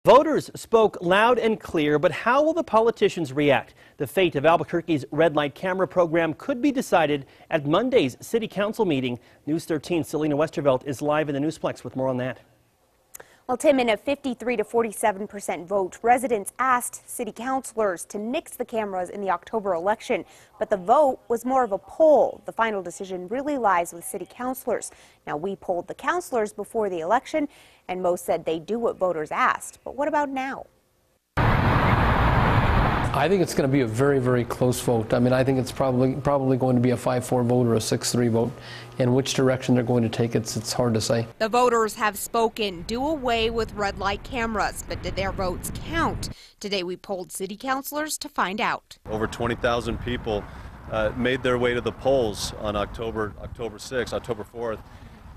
Voters spoke loud and clear, but how will the politicians react? The fate of Albuquerque's red light camera program could be decided at Monday's City Council meeting. News 13's Selena Westervelt is live in the Newsplex with more on that. Well, Tim, in a 53 to 47% vote, residents asked city councilors to nix the cameras in the October election, but the vote was more of a poll. The final decision really lies with city councilors. Now, we polled the councilors before the election, and most said they do what voters asked. But what about now? I think it's going to be a very, very close vote. I mean, I think it's probably going to be a 5-4 vote or a 6-3 vote. In which direction they're going to take it, it's hard to say. The voters have spoken. Do away with red light cameras, but did their votes count? Today we polled city councilors to find out. Over 20,000 people made their way to the polls on October 6th, October 4th.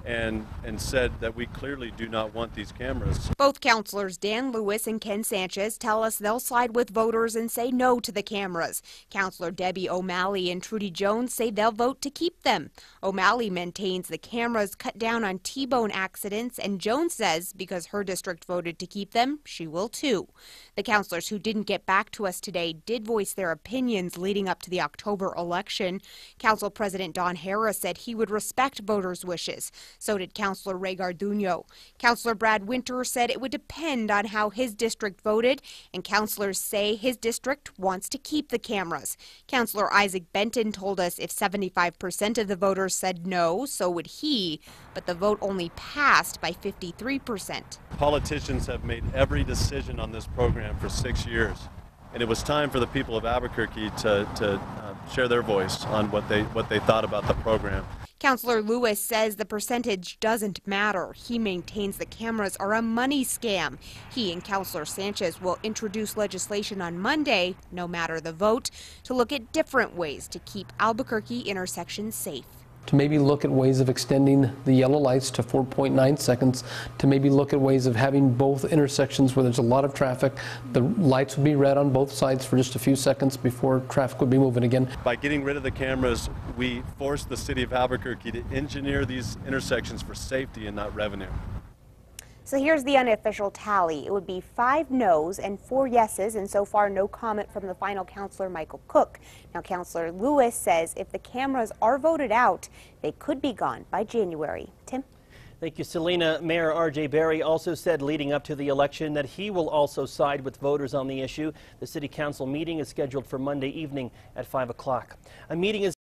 And said that we clearly do not want these cameras. Both councilors Dan Lewis and Ken Sanchez tell us they'll side with voters and say no to the cameras. Councilor Debbie O'Malley and Trudy Jones say they'll vote to keep them. O'Malley maintains the cameras cut down on T-bone accidents, and Jones says because her district voted to keep them, she will too. The councilors who didn't get back to us today did voice their opinions leading up to the October election. Council President Don Harris said he would respect voters' wishes. So did Councilor Ray Garduno. Councilor Brad Winter said it would depend on how his district voted, and councilors say his district wants to keep the cameras. Councilor Isaac Benton told us if 75% of the voters said no, so would he, but the vote only passed by 53%. Politicians have made every decision on this program for 6 years, and it was time for the people of Albuquerque to share their voice on what they thought about the program. Councilor Lewis says the percentage doesn't matter. He maintains the cameras are a money scam. He and Councilor Sanchez will introduce legislation on Monday, no matter the vote, to look at different ways to keep Albuquerque intersections safe. To maybe look at ways of extending the yellow lights to 4.9 seconds, to maybe look at ways of having both intersections where there's a lot of traffic. The lights would be red on both sides for just a few seconds before traffic would be moving again. By getting rid of the cameras, we forced the city of Albuquerque to engineer these intersections for safety and not revenue. So here's the unofficial tally. It would be 5 no's and 4 yeses, and so far no comment from the final councilor, Michael Cook. Now, Councilor Lewis says if the cameras are voted out, they could be gone by January. Tim? Thank you, Selena. Mayor R.J. Berry also said leading up to the election that he will also side with voters on the issue. The city council meeting is scheduled for Monday evening at 5 o'clock. A meeting is